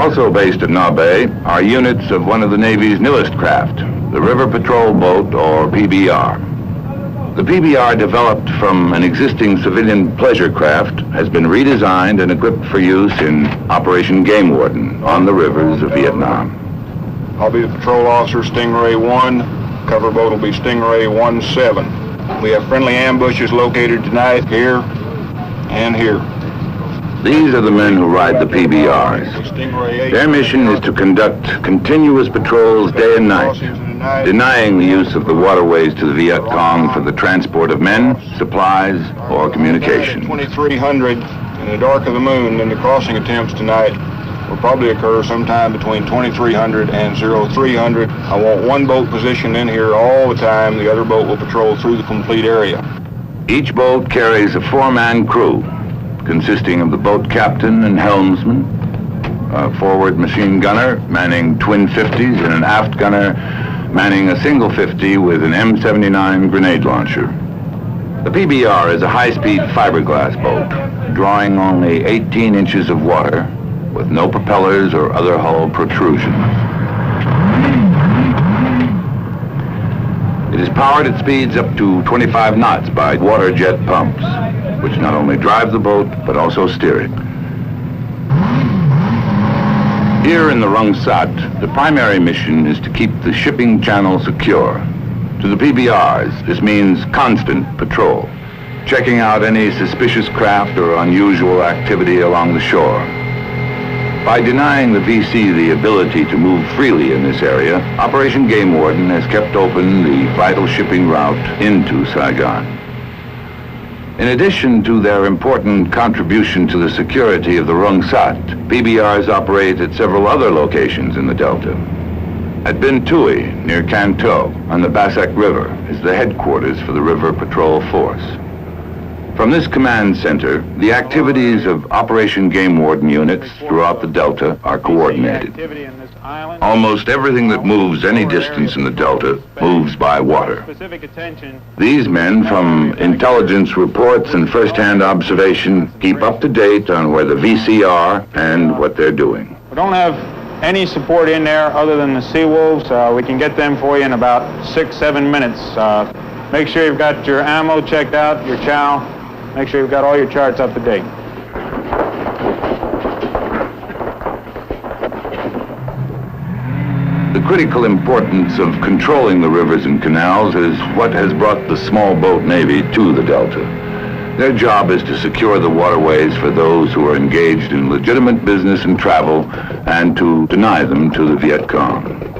Also based at Nabe are units of one of the Navy's newest craft, the River Patrol Boat, or PBR. The PBR, developed from an existing civilian pleasure craft, has been redesigned and equipped for use in Operation Game Warden on the rivers of Vietnam. I'll be the patrol officer, Stingray 1. Cover boat will be Stingray 17. We have friendly ambushes located tonight here and here. These are the men who ride the PBRs. Their mission is to conduct continuous patrols day and night, denying the use of the waterways to the Vietcong for the transport of men, supplies, or communication. 2300 in the dark of the moon, and the crossing attempts tonight will probably occur sometime between 2300 and 0300. I want one boat positioned in here all the time. The other boat will patrol through the complete area. Each boat carries a 4-man crew, consisting of the boat captain and helmsman, a forward machine gunner manning twin 50s, and an aft gunner manning a single 50 with an M79 grenade launcher. The PBR is a high-speed fiberglass boat, drawing only 18 inches of water, with no propellers or other hull protrusions. It is powered at speeds up to 25 knots by water jet pumps, which not only drive the boat, but also steer it. Here in the Rung Sat, the primary mission is to keep the shipping channel secure. To the PBRs, this means constant patrol, checking out any suspicious craft or unusual activity along the shore. By denying the VC the ability to move freely in this area, Operation Game Warden has kept open the vital shipping route into Saigon. In addition to their important contribution to the security of the Rung Sat, PBRs operate at several other locations in the Delta. At Binh Tui, near Can Tho, on the Basak River, is the headquarters for the River Patrol Force. From this command center, the activities of Operation Game Warden units throughout the Delta are coordinated. Almost everything that moves any distance in the Delta moves by water. These men, from intelligence reports and first-hand observation, keep up to date on where the VC are and what they're doing. We don't have any support in there other than the Sea Wolves. We can get them for you in about 6-7 minutes. Make sure you've got your ammo checked out, your chow. Make sure you've got all your charts up to date. The critical importance of controlling the rivers and canals is what has brought the small boat Navy to the Delta. Their job is to secure the waterways for those who are engaged in legitimate business and travel, and to deny them to the Vietcong.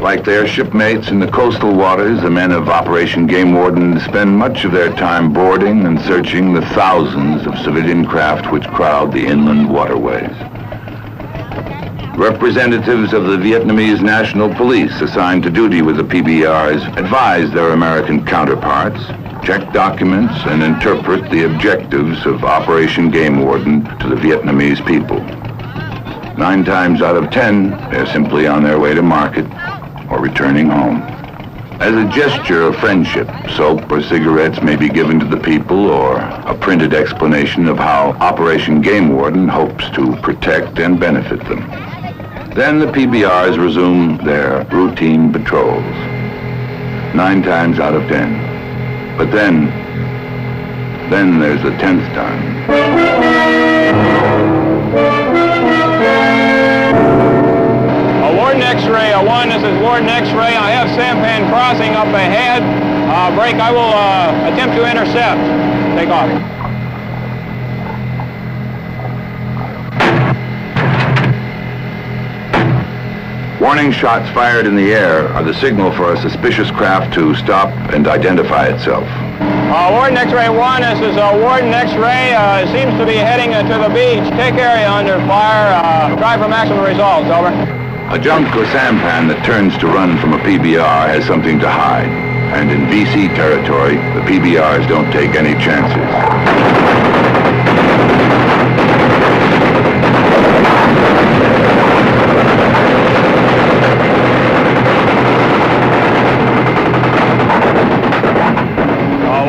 Like their shipmates in the coastal waters, the men of Operation Game Warden spend much of their time boarding and searching the thousands of civilian craft which crowd the inland waterways. Representatives of the Vietnamese National Police assigned to duty with the PBRs advise their American counterparts, check documents, and interpret the objectives of Operation Game Warden to the Vietnamese people. 9 times out of 10, they're simply on their way to market or returning home. As a gesture of friendship, soap or cigarettes may be given to the people, or a printed explanation of how Operation Game Warden hopes to protect and benefit them. Then the PBRs resume their routine patrols, 9 times out of 10. But then there's the 10th time. Warden X-ray 1, this is Warden X-ray. I have sampan crossing up ahead. Break, I will attempt to intercept. Take off. Warning shots fired in the air are the signal for a suspicious craft to stop and identify itself. Warden X-ray 1, this is Warden X-ray. It seems to be heading to the beach. Take area under fire. Try for maximum results, over. A junk or sampan that turns to run from a PBR has something to hide. And in VC territory, the PBRs don't take any chances.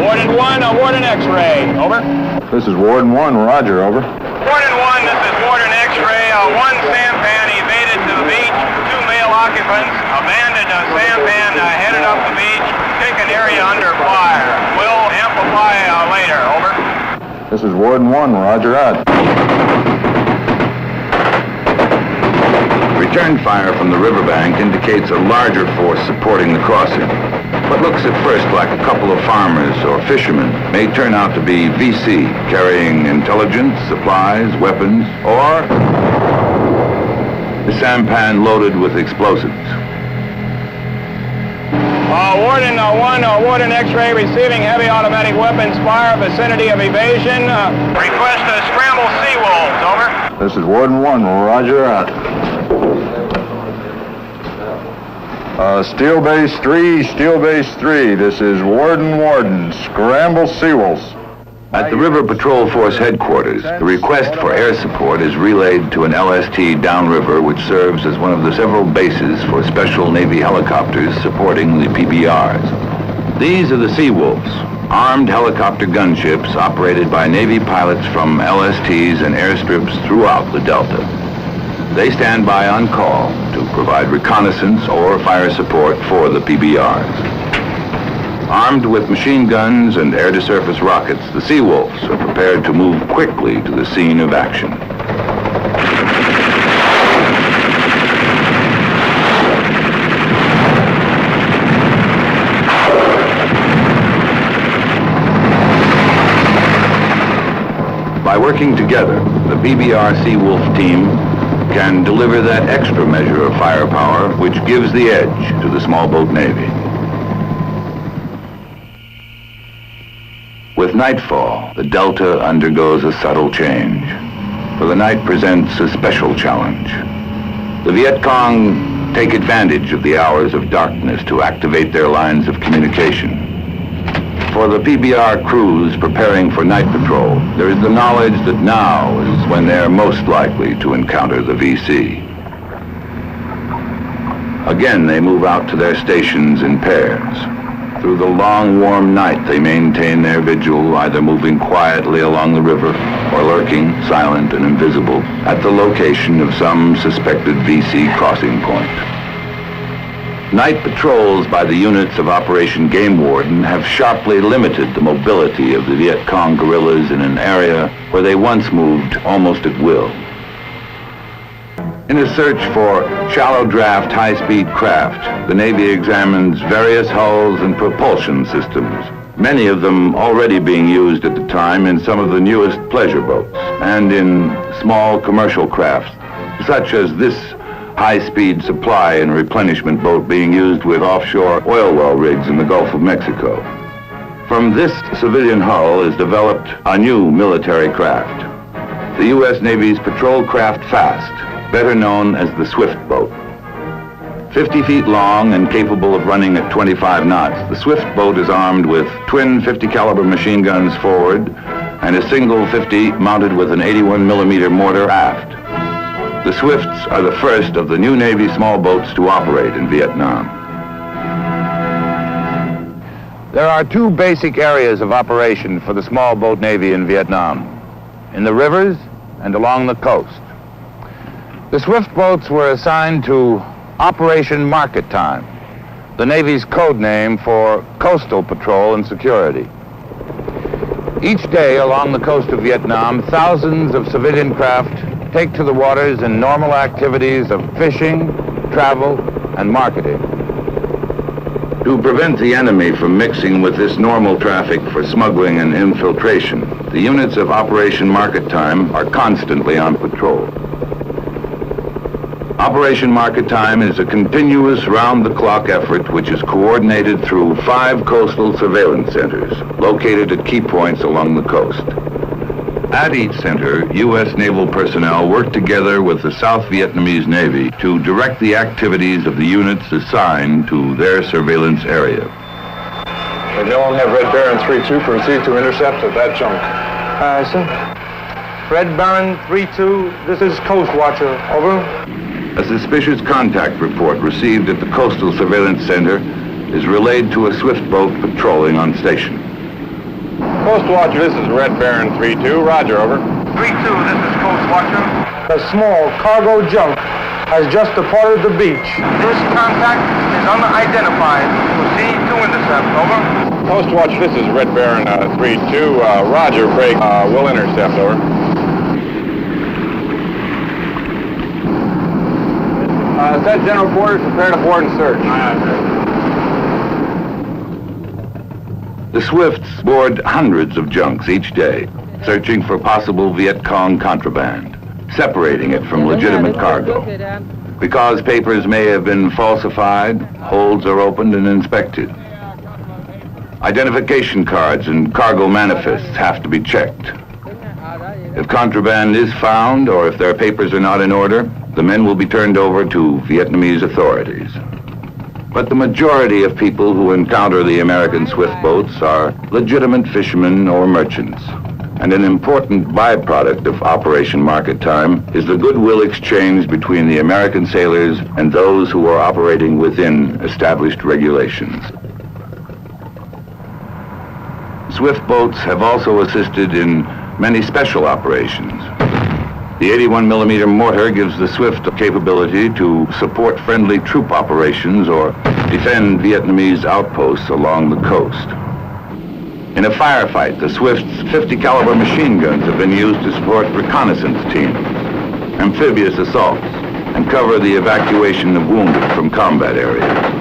Warden 1, Warden X-ray, over. This is Warden 1, roger, over. Warden 1, this is Warden X-ray, 1 an area under fire. We'll amplify later. Over. This is Warden 1, roger that. Return fire from the riverbank indicates a larger force supporting the crossing. What looks at first like a couple of farmers or fishermen may turn out to be VC carrying intelligence, supplies, weapons, or a sampan loaded with explosives. Warden 1, Warden X-ray receiving heavy automatic weapons fire, vicinity of evasion. Request to scramble Seawolves, over. This is Warden 1, roger that. Steel Base 3, this is Warden, scramble Seawolves. At the River Patrol Force headquarters, the request for air support is relayed to an LST downriver, which serves as one of the several bases for Special Navy helicopters supporting the PBRs. These are the Seawolves, armed helicopter gunships operated by Navy pilots from LSTs and airstrips throughout the Delta. They stand by on call to provide reconnaissance or fire support for the PBRs. Armed with machine guns and air-to-surface rockets, the Seawolves are prepared to move quickly to the scene of action. By working together, the PBR Seawolf team can deliver that extra measure of firepower which gives the edge to the small boat Navy. With nightfall, the Delta undergoes a subtle change, for the night presents a special challenge. The Vietcong take advantage of the hours of darkness to activate their lines of communication. For the PBR crews preparing for night patrol, there is the knowledge that now is when they're most likely to encounter the VC. Again, they move out to their stations in pairs. Through the long, warm night, they maintain their vigil, either moving quietly along the river or lurking, silent and invisible, at the location of some suspected VC crossing point. Night patrols by the units of Operation Game Warden have sharply limited the mobility of the Vietcong guerrillas in an area where they once moved almost at will. In a search for shallow draft, high-speed craft, the Navy examines various hulls and propulsion systems, many of them already being used at the time in some of the newest pleasure boats and in small commercial crafts, such as this high-speed supply and replenishment boat being used with offshore oil well rigs in the Gulf of Mexico. From this civilian hull is developed a new military craft, the U.S. Navy's Patrol Craft Fast, better known as the Swift boat. 50 feet long and capable of running at 25 knots, the Swift boat is armed with twin 50 caliber machine guns forward and a single 50 mounted with an 81 millimeter mortar aft. The Swifts are the first of the new Navy small boats to operate in Vietnam. There are two basic areas of operation for the small boat Navy in Vietnam: in the rivers and along the coast. The Swift boats were assigned to Operation Market Time, the Navy's code name for coastal patrol and security. Each day along the coast of Vietnam, thousands of civilian craft take to the waters in normal activities of fishing, travel, and marketing. To prevent the enemy from mixing with this normal traffic for smuggling and infiltration, the units of Operation Market Time are constantly on patrol. Operation Market Time is a continuous round-the-clock effort which is coordinated through 5 coastal surveillance centers located at key points along the coast. At each center, U.S. naval personnel work together with the South Vietnamese Navy to direct the activities of the units assigned to their surveillance area. They don't have Red Baron 3-2, proceed to intercept at that junk. Sir. Red Baron 3-2, this is Coast Watcher, over. A suspicious contact report received at the Coastal Surveillance Center is relayed to a Swift boat patrolling on station. Coast Watcher, this is Red Baron 3-2, roger, over. 3-2, this is Coast Watcher. A small cargo junk has just departed the beach. This contact is unidentified. Proceed to intercept. intercept, over. Coast Watch, this is Red Baron 3-2. Roger, break. We'll intercept, over. Set general quarters, prepare to board and search. The Swifts board hundreds of junks each day, searching for possible Vietcong contraband, separating it from legitimate cargo. Because papers may have been falsified, holds are opened and inspected. Identification cards and cargo manifests have to be checked. If contraband is found, or if their papers are not in order, the men will be turned over to Vietnamese authorities. But the majority of people who encounter the American swift boats are legitimate fishermen or merchants. And an important byproduct of Operation Market Time is the goodwill exchange between the American sailors and those who are operating within established regulations. Swift boats have also assisted in many special operations. The 81mm mortar gives the Swift the capability to support friendly troop operations or defend Vietnamese outposts along the coast. In a firefight, the Swift's 50 caliber machine guns have been used to support reconnaissance teams, amphibious assaults, and cover the evacuation of wounded from combat areas.